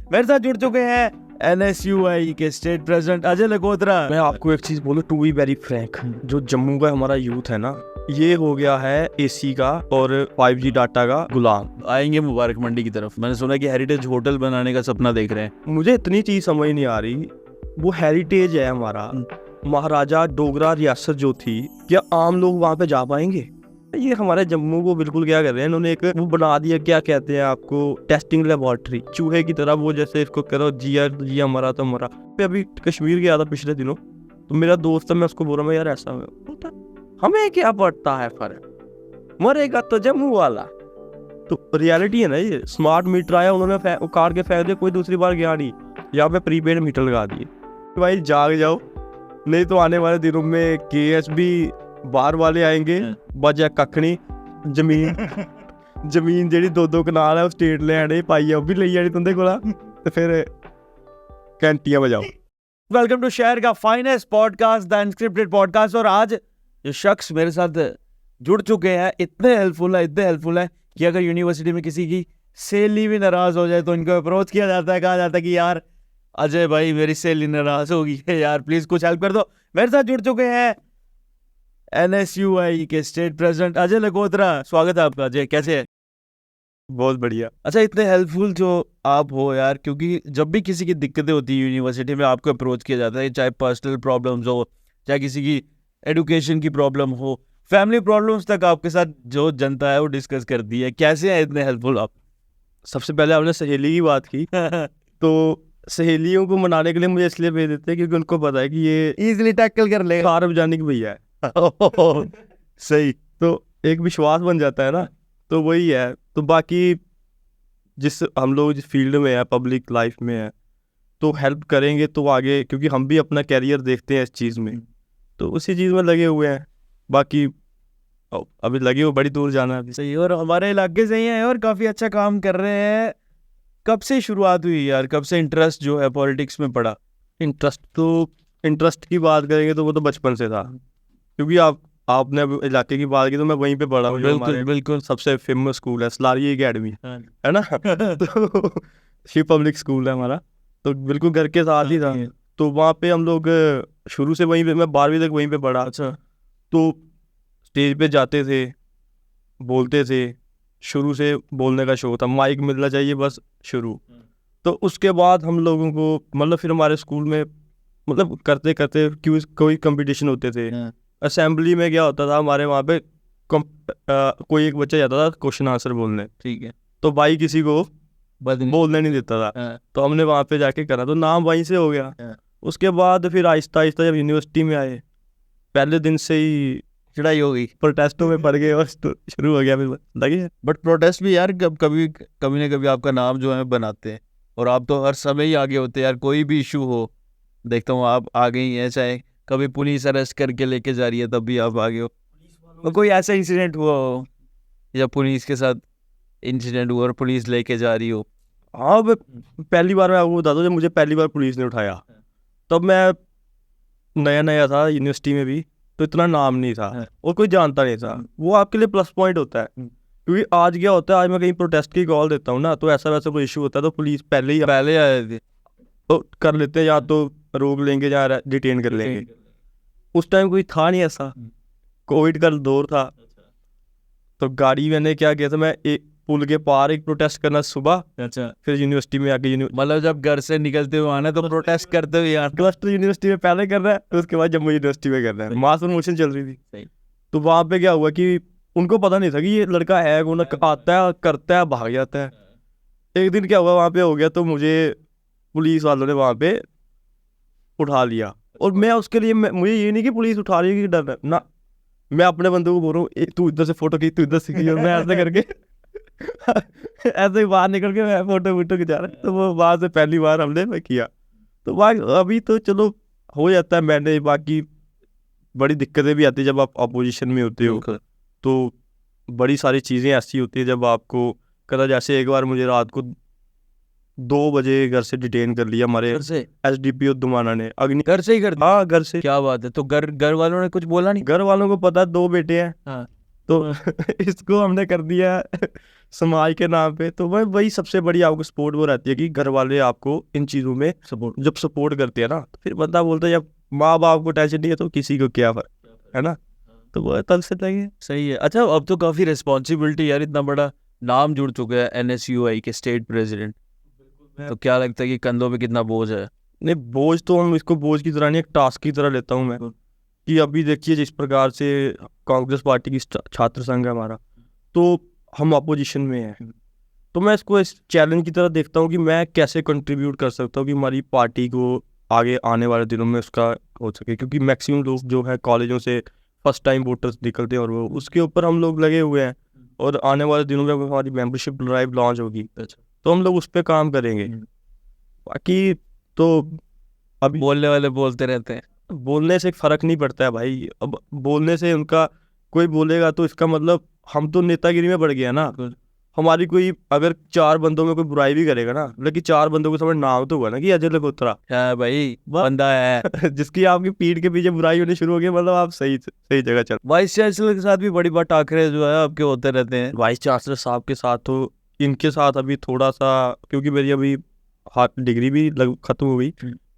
मेरे साथ जुड़ चुके हैं NSUI के स्टेट प्रेसिडेंट अजय लखोत्रा। मैं आपको एक चीज बोलूं, टू बी वेरी फ्रैंक, जो जम्मू का हमारा यूथ है ना, ये हो गया है AC का और 5G डाटा का गुलाम। आएंगे मुबारक मंडी की तरफ। मैंने सुना कि हेरिटेज होटल बनाने का सपना देख रहे हैं। मुझे इतनी चीज समझ नहीं आ रही, वो हेरिटेज है हमारा, महाराजा डोगरा रियासत जो थी, क्या आम लोग वहाँ पे जा पाएंगे? ये हमारे जम्मू को बिल्कुल क्या कर रहे हैं इन्होंने, एक वो बना दिया, क्या कहते हैं आपको, टेस्टिंग लेबोरेटरी, चूहे की तरह। वो जैसे इसको करो जिया मरा तो मरा। मैं अभी कश्मीर गया था पिछले दिनों, तो मेरा दोस्त है, मैं उसको बोल रहा हूँ यार ऐसा होता, हमें क्या पड़ता है फर्क, मरेगा तो जम्मू वाला। तो रियलिटी है ना, ये स्मार्ट मीटर आया, उन्होंने उखाड़ के फेंक दिया, कोई दूसरी बार गया नहीं, यहाँ पे प्रीपेड मीटर लगा दिए। भाई जाग जाओ, नहीं तो आने वाले दिनों में KSB बाहर वाले आएंगे, बजा कखनी जमीन जेडी 2-2 कनाल है, स्टेट लैंड पाई है, भी ले जानी तुंदे कोला, तो फिर घंटियां बजाओ। वेलकम टू शहर का finest podcast, the unscripted podcast. और आज जो शख्स मेरे साथ जुड़ चुके हैं इतने हेल्पफुल है कि अगर यूनिवर्सिटी में किसी की सहेली भी नाराज हो जाए तो इनको अप्रोच किया जाता है, कहा जाता है कि यार अजय भाई मेरी सहेली नाराज होगी है यार, प्लीज कुछ हेल्प कर दो। मेरे साथ जुड़ चुके हैं NSUI के स्टेट प्रेसिडेंट अजय लखोत्रा। स्वागत है आपका अजय, कैसे है? बहुत बढ़िया। अच्छा, इतने हेल्पफुल जो आप हो यार, क्योंकि जब भी किसी की दिक्कतें होती है यूनिवर्सिटी में आपको अप्रोच किया जाता है, चाहे पर्सनल प्रॉब्लम्स हो, चाहे किसी की एजुकेशन की प्रॉब्लम हो, फैमिली प्रॉब्लम्स तक आपके साथ जो जनता है वो डिस्कस करती है। कैसे हैं इतने हेल्पफुल आप? सबसे पहले आपने सहेली की बात की तो सहेलियों को मनाने के लिए मुझे इसलिए भेज देते हैं क्योंकि उनको पता है कि ये इजीली टैकल कर लेगा, सार्वजनिक भैया है। सही, तो एक विश्वास बन जाता है ना, तो वही है। तो बाकी जिस हम लोग जिस फील्ड में है, पब्लिक लाइफ में है, तो हेल्प करेंगे तो आगे, क्योंकि हम भी अपना कैरियर देखते हैं इस चीज़ में, तो उसी चीज़ में लगे हुए हैं। बाकी अभी लगे हुए बड़ी दूर जाना है। सही, और हमारे इलाके से ही हैं और काफ़ी अच्छा काम कर रहे हैं। कब से शुरुआत हुई यार, कब से इंटरेस्ट जो है पॉलिटिक्स में पड़ा? इंटरेस्ट की बात करेंगे तो वो तो बचपन से था, क्योंकि आपने इलाके की बात की तो मैं वहीं पे पढ़ा हूँ। बिल्कुल सबसे फेमस स्कूल है सलारी एकेडमी, है ना तो शिव पब्लिक स्कूल है हमारा, तो बिल्कुल घर के साथ ही था। तो वहाँ पे हम लोग शुरू से वहीं पे, मैं 12वीं तक वहीं पे पढ़ा। अच्छा, तो स्टेज पे जाते थे, बोलते थे, शुरू से बोलने का शौक था, माइक मिलना चाहिए बस शुरू। तो उसके बाद हम लोगों को मतलब फिर हमारे स्कूल में मतलब करते करते क्यूज कोई कंपटीशन होते थे। असेंबली में क्या होता था, हमारे वहाँ पे कोई एक बच्चा जाता था क्वेश्चन आंसर बोलने, ठीक है, तो भाई किसी को बोलने नहीं देता था, तो हमने वहाँ पे जाके करा, तो नाम वहीं से हो गया। उसके बाद फिर आहिस्ता आहिस्ता जब यूनिवर्सिटी में आए, पहले दिन से ही चढ़ाई हो गई, प्रोटेस्टों में पड़ गए और शुरू हो गया फिर लगे। बट प्रोटेस्ट भी यार कभी ना कभी आपका नाम जो है बनाते हैं, और आप तो हर समय ही आगे होते हैं यार। कोई भी इशू हो, देखता हूँ आप आगे ही हैं, चाहे कभी पुलिस अरेस्ट करके लेके जा रही है तब भी आप आगे हो, और कोई ऐसा इंसिडेंट हुआ हो या पुलिस के साथ इंसिडेंट हुआ और पुलिस लेके जा रही हो? हाँ, पहली बार मैं आपको बता दूँ, जब मुझे पहली बार पुलिस ने उठाया, तब मैं नया था यूनिवर्सिटी में भी, तो इतना नाम नहीं था और कोई जानता नहीं था। वो आपके लिए प्लस पॉइंट होता है, क्योंकि आज क्या होता है, आज मैं कहीं प्रोटेस्ट की कॉल देता हूँ ना, तो ऐसा वैसा कोई इशू होता है तो पुलिस पहले आए थे तो कर लेते हैं, या तो रोक लेंगे या डिटेन कर लेंगे। उस टाइम कोई था नहीं ऐसा, कोविड का दौर था। तो गाड़ी मैंने क्या किया था, मैं एक पुल के पार एक प्रोटेस्ट करना सुबह, अच्छा, फिर यूनिवर्सिटी में आके मतलब जब घर से निकलते हुए आना तो प्रोटेस्ट करते हुए यार, क्लस्टर यूनिवर्सिटी में पहले कर रहा है, तो उसके बाद जम्मू यूनिवर्सिटी में कर रहा है, मास प्रमोशन चल रही थी। तो वहाँ पे क्या हुआ कि उनको पता नहीं था कि ये लड़का है कौन, आता है करता है भाग जाता है। एक दिन क्या हुआ, वहाँ पे हो गया, तो मुझे पुलिस वालों ने वहाँ पे उठा लिया, और मैं उसके लिए मुझे ये नहीं कि पुलिस उठा रही है कि डर ना, मैं अपने बंदे को बोल रहा हूँ तू इधर से फोटो खींच, तू इधर से खींच, मैं ऐसे करके ऐसे ही बाहर निकल के मैं फोटो खिंचा रहा। तो वो वहाँ से पहली बार हमने किया। तो वहाँ अभी तो चलो हो जाता है मैंने, बाकी बड़ी दिक्कतें भी आती है जब आप अपोजिशन में होते हो, तो बड़ी सारी चीज़ें ऐसी होती है जब आपको कदा, जैसे एक बार मुझे रात को 2 बजे घर से डिटेन कर लिया हमारे SDPO दुमाना ने। घर से ही कर? हाँ, घर से। क्या बात है। तो घर वालों ने कुछ बोला नहीं? घर वालों को पता, 2 बेटे हैं। हाँ। तो इसको हमने कर दिया समाज के नाम पे। तो वही सबसे बड़ी आपको सपोर्ट वो रहती है कि घर वाले आपको इन चीज़ों में जब सपोर्ट करते हैं ना, तो फिर बंदा बोलता है जब माँ बाप को टेंशन नहीं है तो किसी को क्या फर्क, है ना। तो वो तब से लगे सही है। अच्छा, अब तो काफ़ी रिस्पॉन्सिबिलिटी यार, इतना बड़ा नाम जुड़ चुका है NSUI के स्टेट प्रेसिडेंट, तो क्या लगता है कि कंधों पे कितना बोझ है? नहीं, बोझ तो हम इसको बोझ की तरह नहीं, एक टास्क की तरह लेता हूँ मैं। कि अभी देखिए जिस प्रकार से कांग्रेस पार्टी की छात्र संघ है हमारा, तो हम अपोजिशन में हैं, तो मैं इसको इस चैलेंज की तरह देखता हूँ कि मैं कैसे कंट्रीब्यूट कर सकता हूँ कि हमारी पार्टी को आगे आने वाले दिनों में उसका हो सके। क्योंकि मैक्सिमम लोग जो है कॉलेजों से फर्स्ट टाइम वोटर्स निकलते हैं और वो उसके ऊपर हम लोग लगे हुए हैं, और आने वाले दिनों में हमारी मेंबरशिप ड्राइव लॉन्च होगी, तो हम लोग उस पर काम करेंगे। बाकी तो अभी बोलने वाले बोलते रहते हैं, बोलने से फर्क नहीं पड़ता है भाई। अब बोलने से उनका कोई बोलेगा तो इसका मतलब हम तो नेतागिरी में बढ़ गया ना। हमारी कोई अगर 4 बंदों में कोई बुराई भी करेगा ना, लेकिन 4 बंदों को समझ नाम तो हुआ ना कि अजय लखोत्रा है भाई बंदा है। जिसकी आपकी पीठ के पीछे बुराई होनी शुरू हो गई, मतलब आप सही जगह चल। वाइस चांसलर के साथ भी बड़ी बार टाकरे जो है आपके होते रहते हैं। वाइस चांसलर साहब के साथ तो इनके साथ अभी थोड़ा सा, क्योंकि मेरी अभी डिग्री भी खत्म हो गई।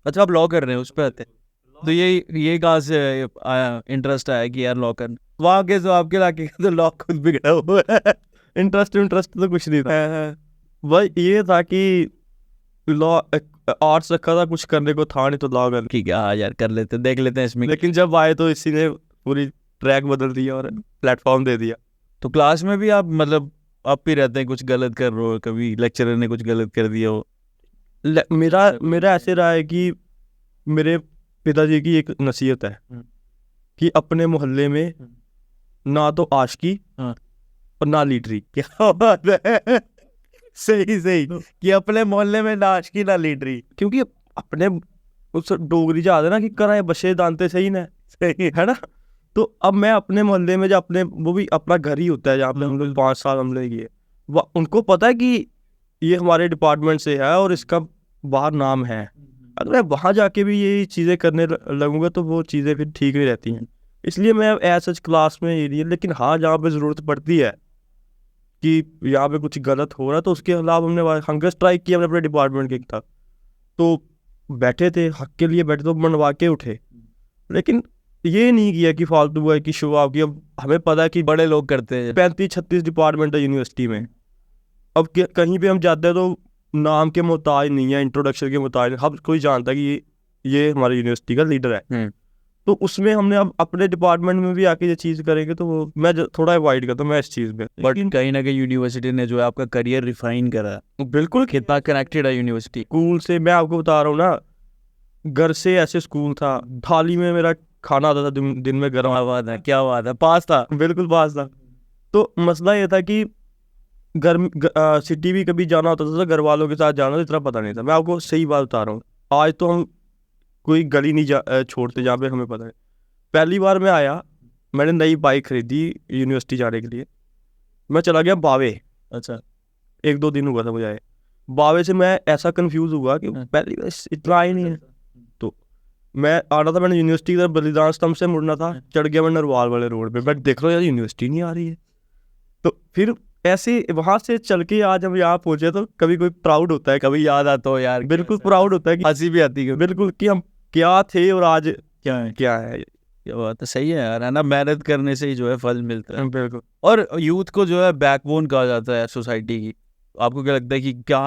अच्छा, आप लॉ कर रहे हैं, उस पर आते हैं, तो ये कहाँ से आया इंटरेस्ट आया कि यार लॉ करना? वहाँ के जो आपके इलाके का तो लॉ खुद बिगड़ा हुआ है। इंटरेस्ट तो कुछ नहीं था भाई, ये था कि लॉ आर्ट्स रखा था, कुछ करने को था नहीं तो लॉ कर। ठीक है, हाँ यार कर लेते, देख लेते हैं इसमें। लेकिन जब आए तो इसी ने पूरी ट्रैक बदल दिया और प्लेटफॉर्म दे दिया। तो क्लास में भी आप मतलब आप ही रहते हैं, कुछ गलत कर रहे हो, कभी लेक्चरर ने कुछ गलत कर दिया हो? मेरा ऐसे रहा है कि मेरे पिताजी की एक नसीहत है कि अपने मोहल्ले में ना तो आशिकी और ना लीडरी। क्या बात है, सही कि अपने मोहल्ले में ना आशिकी ना लीडरी। क्योंकि अपने उस डोगरी जा ना कि कराए बच्चे दानते सही ना, सही है ना। तो अब मैं अपने मोहल्ले में जो अपने, वो भी अपना घर ही होता है जहाँ पे हम लोग 5 साल हम लोग किए, उनको पता है कि ये हमारे डिपार्टमेंट से है और इसका बाहर नाम है। अगर मैं वहाँ जाके भी ये चीज़ें करने लगूंगा तो वो चीज़ें फिर ठीक नहीं रहती हैं। इसलिए मैं ऐसा क्लास में ये नहीं है, लेकिन हाँ जहाँ पे ज़रूरत पड़ती है कि यहाँ पे कुछ गलत हो रहा है तो उसके खिलाफ हमने हंगर स्ट्राइक किया अपने डिपार्टमेंट के था। तो बैठे थे हक के लिए, बैठे तो मनवा के उठे, लेकिन ये नहीं किया कि फालतू हुआ कि शो ऑफ किया। हमें पता है कि बड़े लोग करते हैं, 35-36 डिपार्टमेंट है यूनिवर्सिटी में। अब कहीं पे हम जाते हैं तो नाम के मोहताज नहीं है, इंट्रोडक्शन के मोहताज, हर कोई जानता है कि ये हमारे यूनिवर्सिटी का लीडर है। तो उसमें हमने अब अपने डिपार्टमेंट में भी आके ये चीज़ करेंगे तो मैं थोड़ा अवॉइड करता हूँ मैं इस चीज़ में। बट कहीं ना कहीं यूनिवर्सिटी ने जो है आपका करियर रिफाइन करा। बिल्कुल, कितना कनेक्टेड है यूनिवर्सिटी स्कूल से। मैं आपको बता रहा हूँ ना, घर से ऐसे स्कूल था, थाली में मेरा खाना आता था दिन में गर्म। क्या बात है, पास था, बिल्कुल पास था। तो मसला ये था कि सिटी भी कभी जाना होता था तो घर वालों के साथ जाना, तो इतना पता नहीं था। मैं आपको सही बात बता रहा हूँ, आज तो हम कोई गली नहीं छोड़ते जहाँ पे हमें पता है। पहली बार मैं आया, मैंने नई बाइक खरीदी यूनिवर्सिटी जाने के लिए, मैं चला गया बावे। अच्छा, 1-2 दिन हुआ था मुझे आए। बावे से मैं ऐसा कंफ्यूज हुआ कि पहली बार इतना ही नहीं है। तो मैं आ रहा था, मैंने यूनिवर्सिटी की तरफ बलिदान स्तंभ से मुड़ना था, चढ़ गया मैं नरवाल वाले रोड पे। मैं देख रहा हूँ यार यूनिवर्सिटी नहीं आ रही है। तो फिर ऐसे वहां से चल के आज हम यहाँ पहुंचे तो कभी कोई प्राउड होता है, कभी याद आता हो यार, बिल्कुल प्राउड होता है कि हंसी भी आती है बिल्कुल कि हम क्या थे और आज क्या है। क्या बात है, सही है यार, है ना। मेहनत करने से ही जो है फल मिलता है। बिल्कुल। और यूथ को जो है बैकबोन कहा जाता है सोसाइटी की। आपको क्या लगता है कि क्या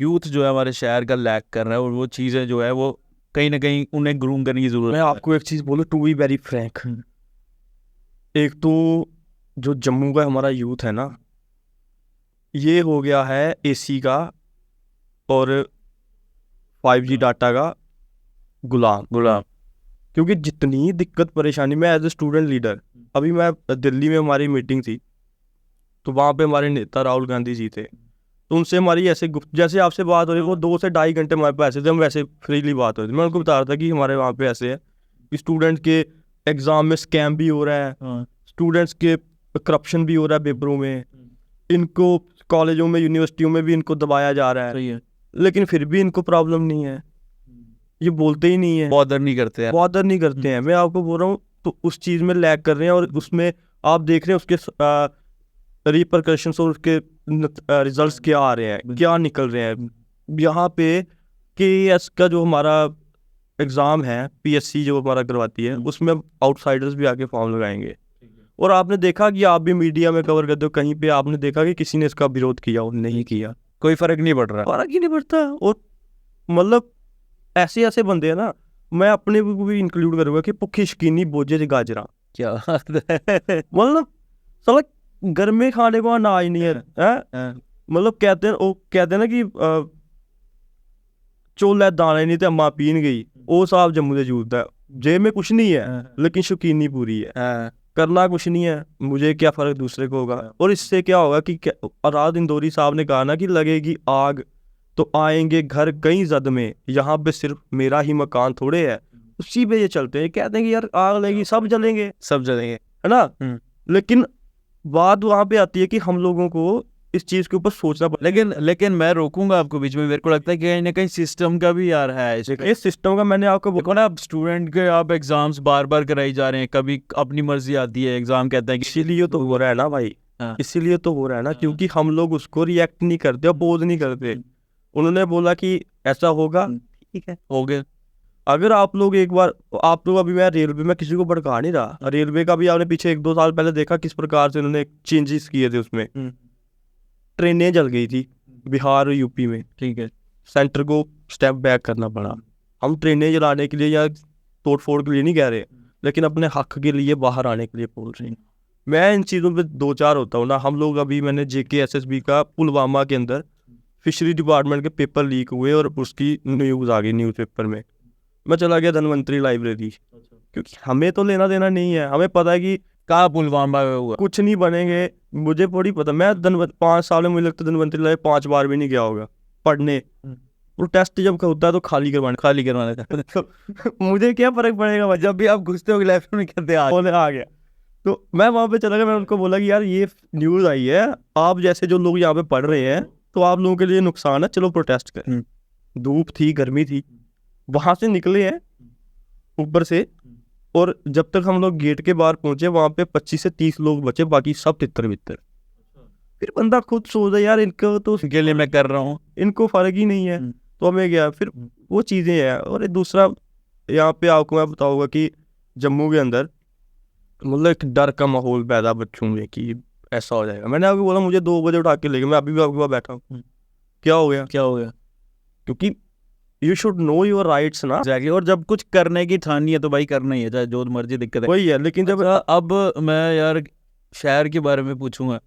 यूथ जो है हमारे शहर का लैक कर रहा है, और वो चीज़ें जो है वो कहीं ना कहीं उन्हें ग्रूम करने की जरूरत मैं है? आपको एक चीज़ बोलूँ, टू बी वेरी फ्रैंक, एक तो जो जम्मू का हमारा यूथ है ना, ये हो गया है एसी का और 5G डाटा का गुलाम। क्योंकि जितनी दिक्कत परेशानी, मैं एज ए स्टूडेंट लीडर, अभी मैं दिल्ली में हमारी मीटिंग थी तो वहाँ पे हमारे नेता राहुल गांधी जी थे। तो उनसे हमारी ऐसे जैसे आपसे बात हो रही है, वो 2 से 2.5 घंटे हमारे पास ऐसे थे, हम वैसे फ्रीली बात हो रही थी। मैं उनको बता रहा था कि हमारे वहाँ पे ऐसे है कि स्टूडेंट के एग्ज़ाम में स्कैम भी हो रहा है, स्टूडेंट्स के करप्शन भी हो रहा है पेपरों में, इनको कॉलेजों में यूनिवर्सिटियों में भी इनको दबाया जा रहा है, लेकिन फिर भी इनको प्रॉब्लम नहीं है, ये बोलते ही नहीं है, बॉदर नहीं करते हैं। मैं आपको बोल रहा हूँ। तो उस चीज़ में लैग कर रहे हैं और उसमें आप देख रहे हैं उसके रिपरकशंस और उसके रिजल्ट्स क्या आ रहे हैं, क्या निकल रहे हैं। यहाँ पे KES का जो हमारा एग्ज़ाम है, PSC जो हमारा करवाती है, उसमें आउटसाइडर्स भी आके फॉर्म लगाएंगे। और आपने देखा कि आप भी मीडिया में कवर करते हो, कहीं पे आपने देखा कि किसी ने इसका विरोध किया और नहीं किया, कोई फर्क नहीं पड़ रहा। फर्क ही नहीं पड़ता। और मतलब ऐसे ऐसे बंदे हैं ना, मैं अपने को भी इंक्लूड करूँगा कि भुक्खी शकीनी बोझे च गाजरा, क्या मतलब साला घर में खाने को अनाज नहीं है, हैं? मतलब कहते हैं ना कि चोले दाने नहीं ते अम्मा पीन गई, वो साहब जम्मू से जूता है। जेब में कुछ नहीं है लेकिन शौकीनी पूरी है, करना कुछ नहीं है, मुझे क्या फ़र्क दूसरे को होगा। और इससे क्या होगा कि रात इंदौरी साहब ने कहा ना कि लगेगी आग तो आएंगे घर कई जद में, यहाँ पे सिर्फ मेरा ही मकान थोड़े है, उसी पे ये चलते हैं। कहते हैं कि यार आग लगेगी सब जलेंगे, सब जलेंगे, है ना। लेकिन बात वहाँ पे आती है कि हम लोगों को इस चीज़ के ऊपर सोचना पड़ेगा। लेकिन मैं रोकूंगा आपको बीच में। मेरे को लगता है कि कहीं ना कहीं सिस्टम का भी यार है इस सिस्टम का। मैंने आपको देखो ना, अब स्टूडेंट के आप एग्जाम्स बार बार कराई जा रहे हैं, कभी अपनी मर्जी आती है, एग्जाम कहते हैं कि इसीलिए तो हो रहा है ना भाई, इसीलिए तो हो रहा है ना, क्योंकि हम लोग उसको रिएक्ट नहीं करते, अपोज नहीं करते। उन्होंने बोला कि ऐसा होगा, ठीक है हो गया। अगर आप लोग एक बार, आप लोग अभी, मैं रेलवे में किसी को भड़का नहीं रहा, रेलवे का भी आपने पीछे 1-2 साल पहले देखा किस प्रकार से उन्होंने चेंजेस किए थे। उसमें ट्रेनें जल गई थी बिहार और यूपी में, ठीक है, सेंटर को स्टेप बैक करना पड़ा। हम ट्रेनें जलाने के लिए या तोड़ फोड़ के लिए नहीं कह रहे, लेकिन अपने हक के लिए बाहर आने के लिए बोल रहे हैं। मैं इन चीज़ों पे 2-4 होता हूँ ना। हम लोग अभी, मैंने JK SSB का पुलवामा के अंदर फिशरी डिपार्टमेंट के पेपर लीक हुए और उसकी न्यूज़ आ गई न्यूज़पेपर में। मैं चला गया धनवंतरी लाइब्रेरी, क्योंकि हमें तो लेना देना नहीं है, हमें पता है कि कहाँ पुलवामा हुआ, कुछ नहीं बनेंगे। मुझे थोड़ी पता, मैं 5 साल में मुझे लगता है धनवंतरी लाइब्रेरी 5 बार भी नहीं गया होगा पढ़ने। प्रोटेस्ट जब होता है तो खाली करवाने का मुझे क्या फर्क पड़ेगा भाई, जब भी आप घुसते हो लाइब्रेरी में कहते हैं आ गया। तो मैं वहाँ पे चला गया, मैं उनको बोला कि यार ये न्यूज़ आई है, आप जैसे जो लोग यहाँ पे पढ़ रहे हैं तो आप लोगों के लिए नुकसान है, चलो प्रोटेस्ट करें। धूप थी, गर्मी थी, वहाँ से निकले हैं ऊपर से, और जब तक हम लोग गेट के बाहर पहुंचे वहाँ पे 25 से 30 लोग बचे, बाकी सब तितर-बितर। फिर बंदा खुद सोचा यार इनको तो के लिए मैं कर रहा हूँ, इनको फर्क ही नहीं है, तो हमें क्या। फिर वो चीज़ें हैं। और एक दूसरा यहाँ पे आपको मैं बताऊँगा कि जम्मू के अंदर मतलब एक डर का माहौल पैदा बच्चों में कि ऐसा हो जाएगा। मैंने आपको बोला मुझे 2 बजे उठा के ले गए, मैं अभी भी आपके पास बैठा हूँ। क्या हो गया? क्योंकि you should know your rights ना। एग्जैक्टली। और जब कुछ करने की ठानी है तो भाई करना ही है, चाहे जो मर्जी दिक्कत है, वही है। लेकिन जब अब मैं यार शहर के बारे में पूछूंगा,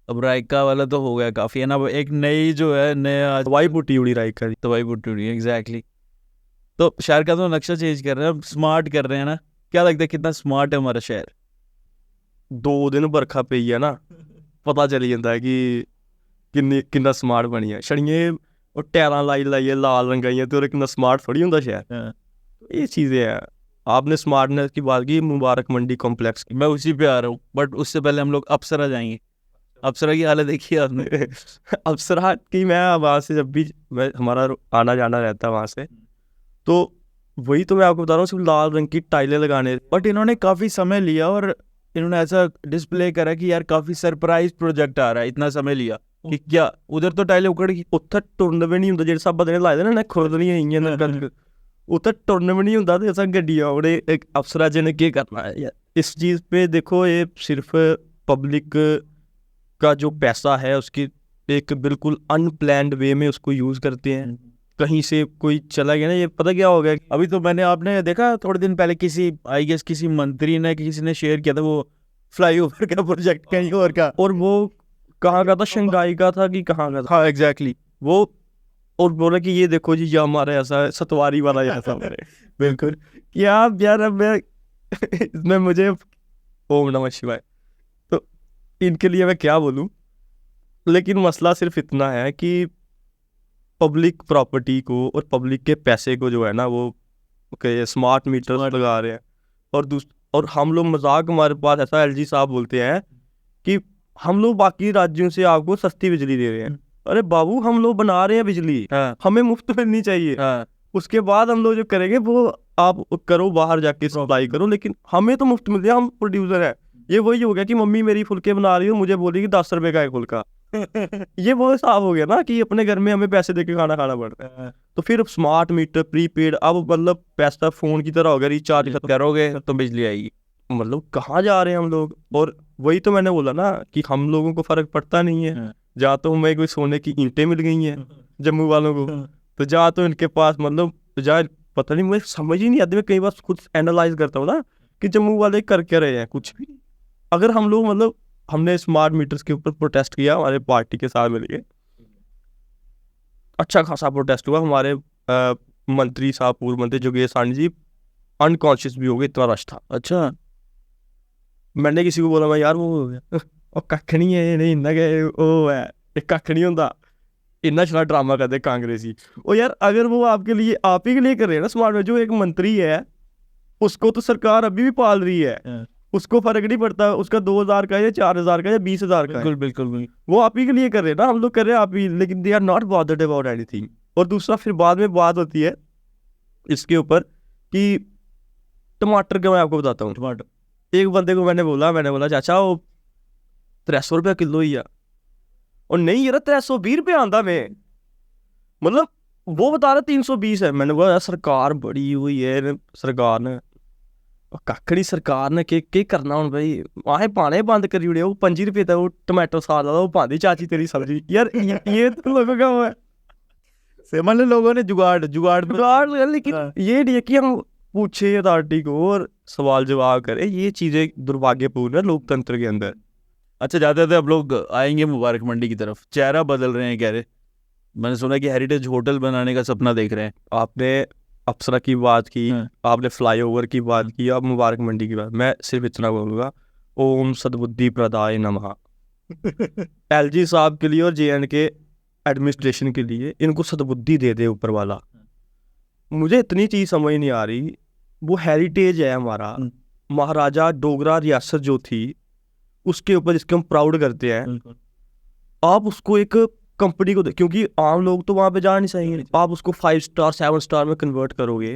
अब रायका वाला तो हो गया काफ़ी है ना, एक नई जो है नया तवाई पुट्टी उड़ी रायका की, तवाई पुट्टी उड़ी, एग्जैक्टली। तो शहर का तो नक्शा चेंज कर रहे हैं, स्मार्ट कर रहे हैं ना। क्या लगता है कितना स्मार्ट है हमारा शहर? 2 दिन बरखा पई है ना, पता चली जाता है कि कितना स्मार्ट बनी है। छड़ियाँ और टायरां लाइए लाल रंगाइयाँ तो कितना स्मार्ट थोड़ी होता शहर। ये चीज़ें हैं। आपने स्मार्टनेस की बात की, मुबारक मंडी कॉम्प्लेक्स की, मैं उसी पे आ रहा हूँ, बट उससे पहले हम लोग अप्सरा जाएंगे। अप्सरा की हालत देखी आपने? अप्सरा की, मैं वहाँ से जब भी हमारा आना जाना रहता है वहाँ से, तो वही तो मैं आपको बता रहा हूँ, सिर्फ लाल रंग की टाइलें लगाने। बट इन्होंने काफ़ी समय लिया और इन्होंने ऐसा डिस्प्ले करा कि यार काफ़ी सरप्राइज प्रोजेक्ट आ रहा है। इतना समय लिया कि क्या उधर तो टाइलें उखड़ गई, उत्थे टूर्नामेंट नहीं होंगे जो सब बंदे लाए ना खुरदनियां, उत्थे टूर्नामेंट नहीं होंगे तो ऐसा गड्डियां उड़े। एक अफसरा जी ने क्या करना है यार इस चीज़ पे? देखो ये सिर्फ पब्लिक का जो पैसा है उसकी एक बिल्कुल अनप्लैंड वे में उसको यूज़ करते हैं। कहीं से कोई चला गया ना, ये पता क्या हो गया। अभी तो आपने देखा थोड़े दिन पहले किसी आई गेस किसी मंत्री ने किसी ने शेयर किया था वो फ्लाईओवर का प्रोजेक्ट कहीं और का, और वो कहाँ का था, शंघाई का था कि कहाँ का था। हाँ एग्जैक्टली वो, और बोला कि ये देखो जी ये हमारा ऐसा है, सतवारी वाला ऐसा हमारे बिल्कुल। क्या यार अब मैं इसमें मुझे ओम नमः शिवाय, तो इनके लिए मैं क्या बोलूँ। लेकिन मसला सिर्फ इतना है कि पब्लिक प्रॉपर्टी को और पब्लिक के पैसे को जो है ना वो स्मार्ट मीटर लगा रहे हैं। और हम लोग मजाक, हमारे पास ऐसा LG साहब बोलते हैं कि हम लोग बाकी राज्यों से आपको सस्ती बिजली दे रहे हैं। अरे बाबू हम लोग बना रहे हैं बिजली, हमें मुफ्त मिलनी चाहिए। उसके बाद हम लोग जो करेंगे वो आप करो, बाहर जाके सप्लाई करो, लेकिन हमें तो मुफ्त मिल रही है, हम प्रोड्यूसर है। ये वही हो गया कि मम्मी मेरी फुलके बना रही हो, मुझे बोली कि 10 रुपए का है फुलका। ये वो हिसाब हो गया ना कि अपने घर में हमें पैसे देके खाना खाना पड़ता है। तो फिर स्मार्ट मीटर, प्रीपेड, अब मतलब पैसा फोन की तरह हो गया, रिचार्ज करोगे तो बिजली आएगी। मतलब कहाँ जा रहे हैं हम लोग। और वही तो मैंने बोला ना कि हम लोगों को फर्क पड़ता नहीं है। जहाँ तो हमें कोई सोने की ईंटें मिल गई हैं जम्मू वालों को, तो जहाँ तो इनके पास मतलब जहाँ पता नहीं, मुझे समझ ही नहीं आती। मैं कई बार खुद एनालाइज करता हूँ ना कि जम्मू वाले कर क्या रहे हैं, कुछ भी। अगर हम लोग मतलब हमने स्मार्ट मीटर्स के ऊपर प्रोटेस्ट किया हमारे पार्टी के साथ मिलके, अच्छा खासा प्रोटेस्ट हुआ। हमारे मंत्री साहब, पूर्व मंत्री जोगेश सानी जी अनकॉन्शियस भी हो गए, इतना रश था। अच्छा, मैंने किसी को बोला मैं यार वो हो गया और कख नहीं है, नहीं इन्ना गए वो है, एक कख नहीं होता। इन्ना छड़ा ड्रामा करते कांग्रेसी। और यार अगर वो आपके लिए, आप ही के लिए कर रहे हैं ना स्मार्ट में, जो एक मंत्री है उसको तो सरकार अभी भी पाल रही है, उसको फर्क नहीं पड़ता उसका 2000 का या 4000 का या 20,000 का। बिल्कुल बिल्कुल बिल्कुल। वो आप ही के लिए कर रहे हैं ना, हम लोग कर रहे हैं आप ही, लेकिन they are not bothered about anything. और दूसरा फिर बाद में बात होती है इसके ऊपर कि टमाटर का, मैं आपको बताता हूँ। टमाटर एक बंदे को मैंने बोला चाचा वो 300 रुपया किलो ही है। और नहीं यार 320 रुपये आंदा में, मतलब वो बता रहा 320 है। मैंने बोला यार सरकार बड़ी हुई है, सरकार ने कक्कड़ी, सरकार ने के करना हूँ भाई, वहाँ पाने बंद करी उड़े। वो 5 रुपये था वो टमाटो साल वाला, वो पाती चाची तेरी सब्जी। यार ये तो लोगों का वो है, से मतलब लोगों ने जुगाड़ जुगाड़। लेकिन ये नहीं है कि हम पूछे अथॉरिटी को और सवाल जवाब करें। ये चीजें दुर्भाग्यपूर्ण है लोकतंत्र के अंदर। अच्छा, जाते जाते अब लोग आएंगे मुबारक मंडी की तरफ, चेहरा बदल रहे हैं कह रहे। मैंने सुना कि हेरिटेज होटल बनाने का सपना देख रहे हैं। आपने अप्सरा की बात की, आपने फ्लाईओवर की बात की, अब मुबारक मंडी की बात। मैं सिर्फ इतना बोलूँगा, ओम सद्बुद्धि प्रदाय नमः। एलजी साहब के लिए और JNK एडमिनिस्ट्रेशन के लिए, इनको सद्बुद्धि दे दे ऊपर वाला। मुझे इतनी चीज़ समझ नहीं आ रही, वो हेरिटेज है हमारा, महाराजा डोगरा रियासत जो थी उसके ऊपर जिसके हम प्राउड करते हैं, आप उसको एक कंपनी को क्योंकि आम लोग तो वहाँ पे जा नहीं सकेंगे, आप उसको 5 स्टार 7 स्टार में कन्वर्ट करोगे,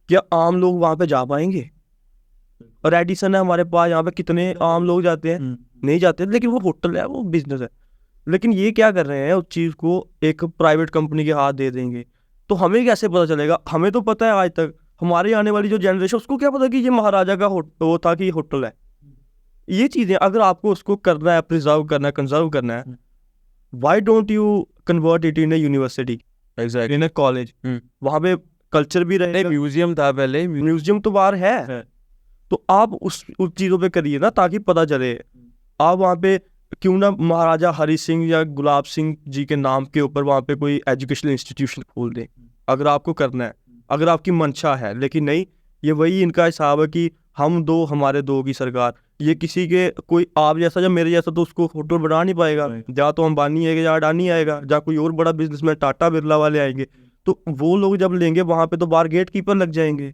क्या आम लोग वहाँ पे जा पाएंगे? और एडिसन है हमारे पास, यहाँ पे कितने आम लोग जाते हैं? नहीं जाते। लेकिन वो होटल है, वो बिजनेस है। लेकिन ये क्या कर रहे हैं, उस चीज़ को एक प्राइवेट कंपनी के हाथ दे देंगे। तो हमें कैसे पता चलेगा? हमें तो पता है आज तक, हमारे आने वाली जो जनरेशन उसको क्या पता कि ये महाराजा का वो था कि होटल है। ये चीज़ें अगर आपको उसको करना है, प्रिजर्व करना है, कंजर्व करना है, why don't you convert it in A university, in A college? वहाँ पे कल्चर भी रहे। म्यूजियम था पहले, म्यूजियम तो बाहर है। तो आप उस चीज़ों पे करिए ना, ताकि पता चले। आप वहाँ पे क्यों ना महाराजा हरि सिंह या गुलाब सिंह जी के नाम के ऊपर वहाँ पे कोई एजुकेशनल इंस्टीट्यूशन खोल दें, अगर आपको करना है, अगर आपकी मंशा है। लेकिन नहीं, ये वही इनका हिसाब है कि हम दो हमारे दो की सरकार। ये किसी के कोई आप जैसा या मेरे जैसा तो उसको होटल बना नहीं पाएगा। जहाँ तो अंबानी आएगा, जहाँ अडानी आएगा, जहाँ कोई और बड़ा बिजनेसमैन टाटा बिरला वाले आएंगे, तो वो लोग जब लेंगे वहाँ पे तो बाहर गेट कीपर लग जाएंगे।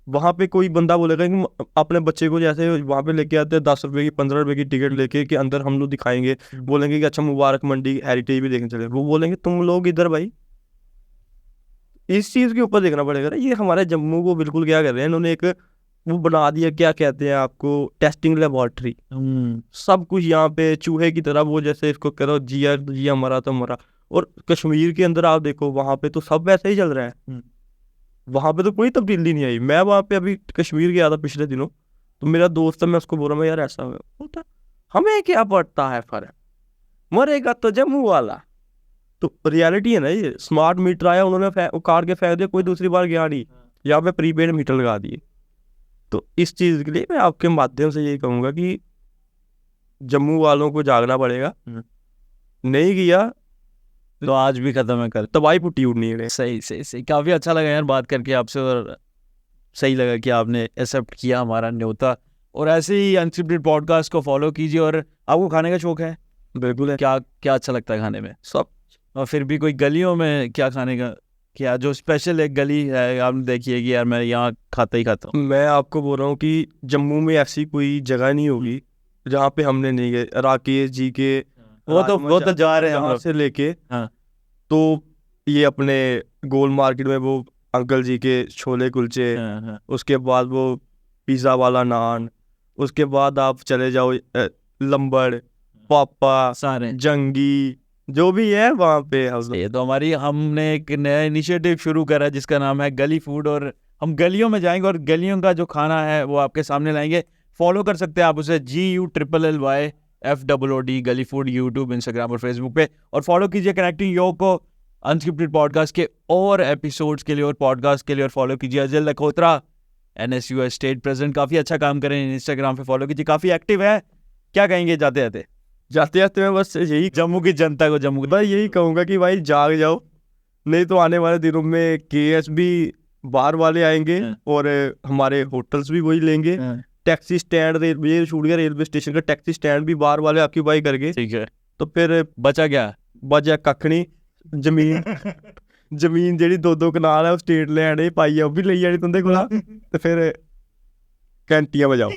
वहाँ पे कोई बंदा बोलेगा कि अपने बच्चे को जैसे वहाँ पे लेके आते हैं 10 रुपये की 15 रुपये की टिकट लेके कि अंदर हम लोग दिखाएंगे, बोलेंगे कि अच्छा मुबारक मंडी हेरिटेज भी देखने चले। वो बोलेंगे तुम लोग इधर भाई, इस चीज़ के ऊपर देखना पड़ेगा ना। ये हमारे जम्मू को बिल्कुल क्या कर रहे हैं इन्होंने, एक वो बना दिया, क्या कहते हैं आपको, टेस्टिंग लेबॉर्ट्री। सब कुछ यहाँ पे चूहे की तरह, वो जैसे इसको करो जिया मरा तो मरा। और कश्मीर के अंदर आप देखो, वहाँ पे तो सब वैसे ही चल रहा है, वहाँ पे तो कोई तब्दीली नहीं आई। मैं वहाँ पे अभी कश्मीर गया था पिछले दिनों, तो मेरा दोस्त है, मैं उसको बोल रहा हूँ यार ऐसा होता, हमें क्या पड़ता है फर्क, मरेगा तो जम्मू वाला। तो रियलिटी है ना ये। स्मार्ट मीटर आया, उन्होंने उखाड़ के फेंक दिया, कोई दूसरी बार गया नहीं, यहाँ पे प्रीपेड मीटर लगा दिए। तो इस चीज़ के लिए मैं आपके माध्यम से यही कहूँगा कि जम्मू वालों को जागना पड़ेगा। नहीं किया तो आज भी खत्म है, कल तबाही पुट्टी उड़नी है। सही सही सही। काफ़ी अच्छा लगा यार बात करके आपसे, और सही लगा कि आपने एक्सेप्ट किया हमारा न्योता। और ऐसे ही अनस्क्रिप्टेड पॉडकास्ट को फॉलो कीजिए। और आपको खाने का शौक है? बिल्कुल है। क्या क्या अच्छा लगता है खाने में? सब। और फिर भी कोई गलियों में क्या खाने का, क्या जो स्पेशल एक गली है आपने देखी है कि यार मैं यहाँ खाता ही खाता हूँ? मैं आपको बोल रहा हूँ कि जम्मू में ऐसी कोई जगह नहीं होगी जहाँ पे हमने नहीं गए। राकेश जी के वो तो जा रहे हैं हम से लेके। हाँ। तो ये अपने गोल मार्केट में वो अंकल जी के छोले कुलचे, हाँ। उसके बाद वो पिज़्ज़ा वाला नान, उसके बाद आप चले जाओ लंबड़, पापा, सारे जंगी, जो भी है वहाँ पे ये तो हमने एक नया इनिशिएटिव शुरू करा जिसका नाम है गली फूड, और हम गलियों में जाएंगे और गलियों का जो खाना है वो आपके सामने लाएंगे। फॉलो कर सकते हैं आप उसे GULLYFOOD गली फूड, यूट्यूब, इंस्टाग्राम और फेसबुक पे। और फॉलो कीजिए कनेक्टिंग योग को अनस्क्रिप्टेड पॉडकास्ट के और एपिसोड्स के लिए और पॉडकास्ट के लिए, और फॉलो कीजिए Ajay Lakhotra NSU state president, काफ़ी अच्छा काम करें, इंस्टाग्राम पे फॉलो कीजिए, काफ़ी एक्टिव है। क्या कहेंगे जाते जाते मैं बस यही जम्मू की जनता को, भाई यही कहूँगा कि भाई जाग जाओ, नहीं तो आने वाले दिनों में KSB बाहर वाले आएंगे और हमारे होटल्स भी वही लेंगे, टैक्सी स्टैंड, ये छूट गया रेलवे स्टेशन का टैक्सी स्टैंड भी बाहर वाले ऑक्यूपाई करके, ठीक है, तो फिर बचा कख नहीं, जमीन जेह्ड़ी 2-2 कनाल है स्टेट लैंड एह् पाइयै ओह् बी लेई जानी तुंदे कोला, ते फिर घैंटियां बजाओ।